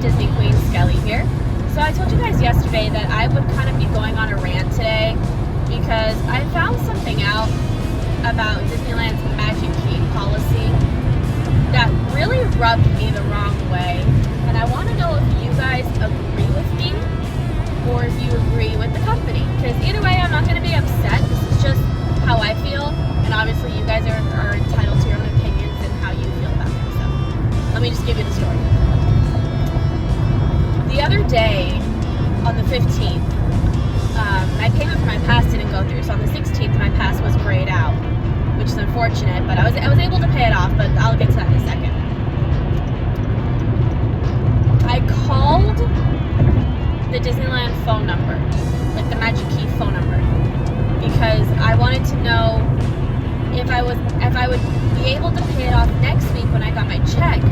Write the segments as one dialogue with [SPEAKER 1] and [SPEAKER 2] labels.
[SPEAKER 1] Disney Queen Skelly here. So I told you guys yesterday that I would kind of be going on a rant today because I found something out about Disneyland's Magic Key policy that really rubbed me the wrong way. And I want to know if you guys agree with me or if you agree with the company. Because either way, I'm not going to be upset. This is just how I feel. And obviously you guys are entitled to your own opinions and how you feel about it. So let me just give you the story. The other day, on the 15th, my payment for my pass didn't go through. So on the 16th, my pass was grayed out, which is unfortunate. But I was able to pay it off. But I'll get to that in a second. I called the Disneyland phone number, like the Magic Key phone number, because I wanted to know if I would be able to pay it off next week when I got my check,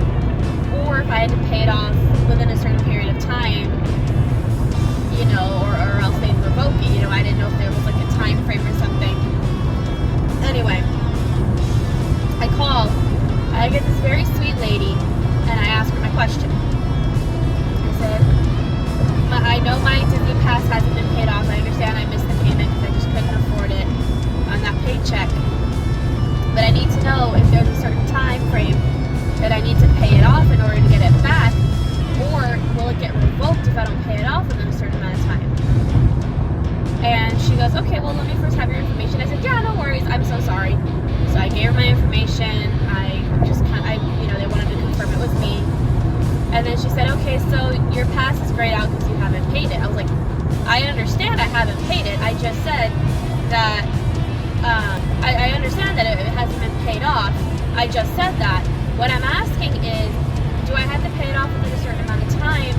[SPEAKER 1] or if I had to pay it off within a certain period of time, you know, or else they'd revoke it. You know, I didn't know if there was like a time frame or something. Anyway, I called, I get this very sweet lady, and I asked her my question. I said, I know my Disney pass hasn't been paid off. I understand I missed the payment because I just couldn't afford it on that paycheck. But I need to know if there's a certain time frame that I need to pay it off in order to get it back, or will it get revoked if I don't pay it off within a certain amount of time? And she goes, okay, well, let me first have your information. I said, yeah, no worries. I'm so sorry. So I gave her my information. They wanted to confirm it was me. And then she said, okay, so your pass is grayed out because you haven't paid it. I was like, I understand I haven't paid it. I just said that, I understand that it hasn't been paid off. I just said that. What I'm asking is, do I have to pay it off within a certain amount of time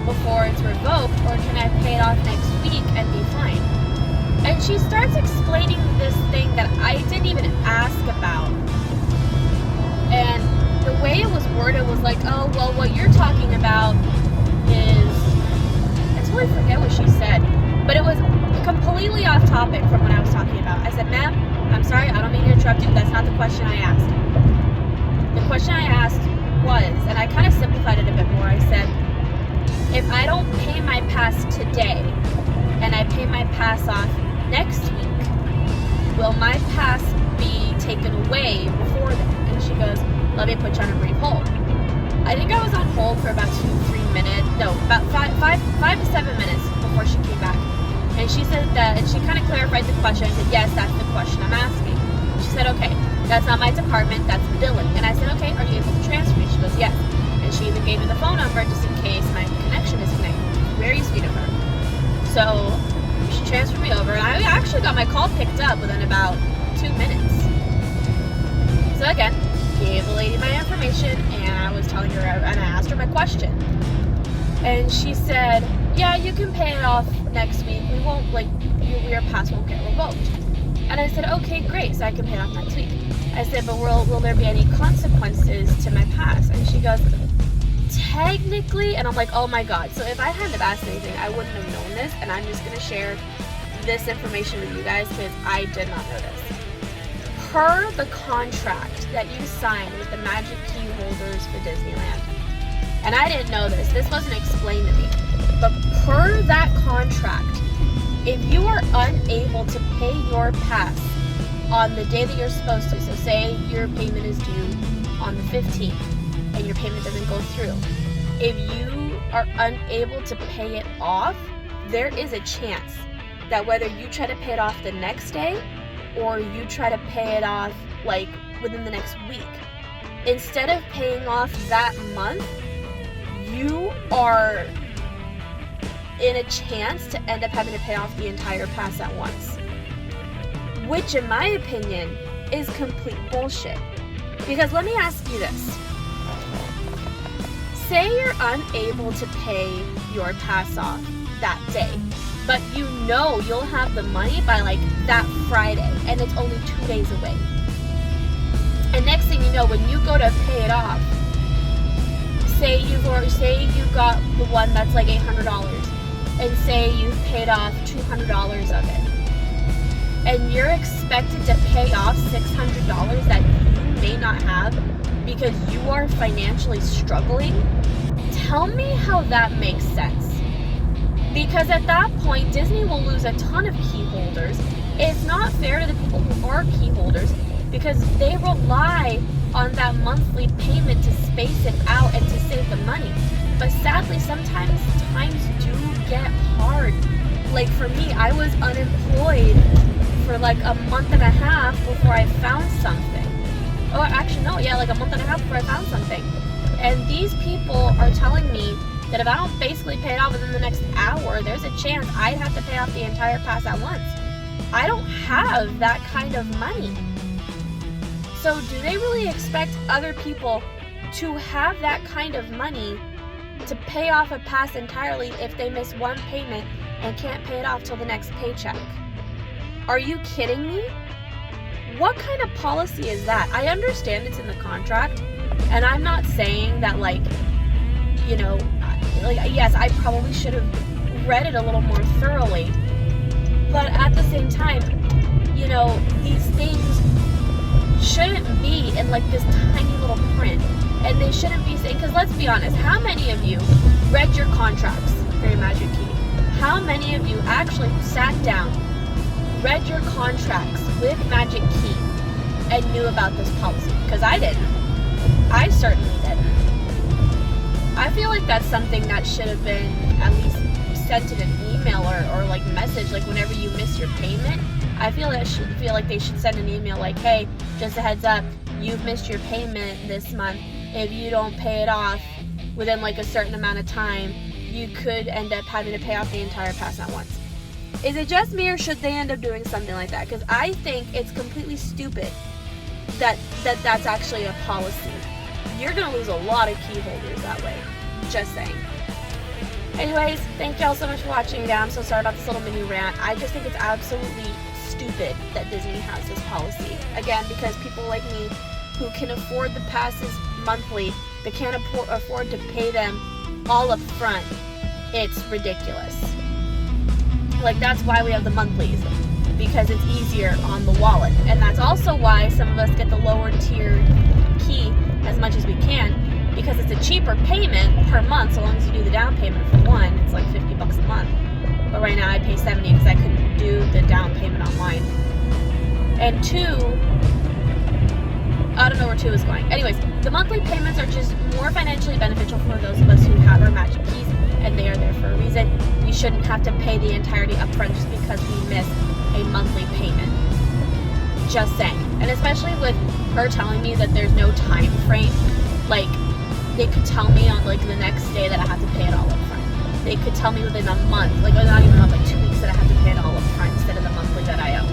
[SPEAKER 1] before it's revoked, or can I pay it off next week and be fine? And she starts explaining this thing that I didn't even ask about. And the way it was worded was like, oh, well, what you're talking about is, I totally forget what she said, but it was completely off topic from what I was talking about. I said, ma'am, I'm sorry, I don't mean to interrupt you, that's not the question I asked. The question I asked was, and I kind of simplified it a bit more, I said, if I don't pay my pass today, and I pay my pass off next week, will my pass be taken away before then? And she goes, let me put you on a brief hold. I think I was on hold for about 2-3 minutes, no, about 5 to 7 minutes before she came back. And she said that, and she kind of clarified the question. I said, yes, that's the question I'm asking. She said, okay, that's not my department, that's billing. And I said, okay, are you able to transfer me? She goes, yes. And she even gave me the phone number just in case my connection is connected. Very sweet of her. So she transferred me over, and I actually got my call picked up within about 2 minutes. So again, gave the lady my information, and I was telling her, and I asked her my question. And she said, yeah, you can pay it off next week. We won't, your pass won't get revoked. And I said, okay, great, so I can pay it off next week. I said, but will there be any consequences to my pass? And she goes, technically, and I'm like, oh my God. So if I hadn't have asked anything, I wouldn't have known this, and I'm just going to share this information with you guys because I did not know this. Per the contract that you signed with the Magic Key holders for Disneyland, and I didn't know this wasn't explained to me, but per that contract, if you are unable to pay your pass on the day that you're supposed to, so say your payment is due on the 15th and your payment doesn't go through, if you are unable to pay it off, there is a chance that whether you try to pay it off the next day or you try to pay it off like within the next week, instead of paying off that month, you are in a chance to end up having to pay off the entire pass at once, which in my opinion is complete bullshit. Because let me ask you this, say you're unable to pay your pass off that day, but you know you'll have the money by like that Friday, and it's only 2 days away. And next thing you know, when you go to pay it off, say you got the one that's like $800, and say you've paid off $200 of it, and you're expected to pay off $600 that you may not have because you are financially struggling, Tell me how that makes sense. Because at that point, Disney will lose a ton of key holders. It's not fair to the people who are key holders because they rely on that monthly payment to space it out and to save the money. But sadly, sometimes times do get hard. Like for me, I was unemployed for like a month and a half before I found something. Oh, actually no, yeah, like a month and a half before I found something. And these people are telling me that if I don't basically pay it off within the next hour, there's a chance I'd have to pay off the entire pass at once. I don't have that kind of money. So do they really expect other people to have that kind of money to pay off a pass entirely if they miss one payment and can't pay it off till the next paycheck? Are you kidding me? What kind of policy is that? I understand it's in the contract, and I'm not saying that yes, I probably should have read it a little more thoroughly. But at the same time, these things shouldn't be in like this tiny little print. And they shouldn't be saying, because let's be honest, how many of you read your contracts for your Magic Key? How many of you actually sat down, read your contracts with Magic Key, and knew about this policy? Because I didn't. I certainly didn't. I feel like that's something that should have been at least sent in an email or like message, like whenever you miss your payment. I feel like they should send an email like, hey, just a heads up, you've missed your payment this month. If you don't pay it off within like a certain amount of time, you could end up having to pay off the entire pass at once. Is it just me, or should they end up doing something like that? Because I think it's completely stupid that's actually a policy. You're going to lose a lot of key holders that way. Just saying. Anyways, thank y'all so much for watching. Yeah, I'm so sorry about this little mini rant. I just think it's absolutely stupid that Disney has this policy. Again, because people like me who can afford the passes monthly, they can't afford to pay them all up front. It's ridiculous. Like, that's why we have the monthlies, because it's easier on the wallet. And that's also why some of us get the lower tier key as much as we can, because it's a cheaper payment per month. So long as you do the down payment for one, it's like $50 a month. But right now I pay $70 because I couldn't do the down payment online. And two, I don't know where two is going. Anyways, the monthly payments are just more financially beneficial for those of us who have our Magic Keys, and they are there for a reason. We shouldn't have to pay the entirety up front just because we missed a monthly payment. Just saying. And especially with her telling me that there's no time frame, like, they could tell me on like the next day that I have to pay it all up front. They could tell me within a month, like not even a month, like 2 weeks, that I have to pay it all up front instead of the monthly that I owe.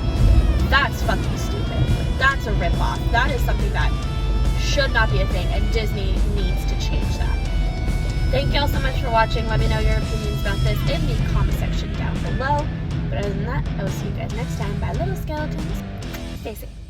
[SPEAKER 1] That's fucking stupid. That's a ripoff. That is something that should not be a thing, and Disney needs to change that. Thank y'all so much for watching. Let me know your opinions about this in the comment section down below. But other than that, I will see you guys next time. Bye, little skeletons. Stay safe.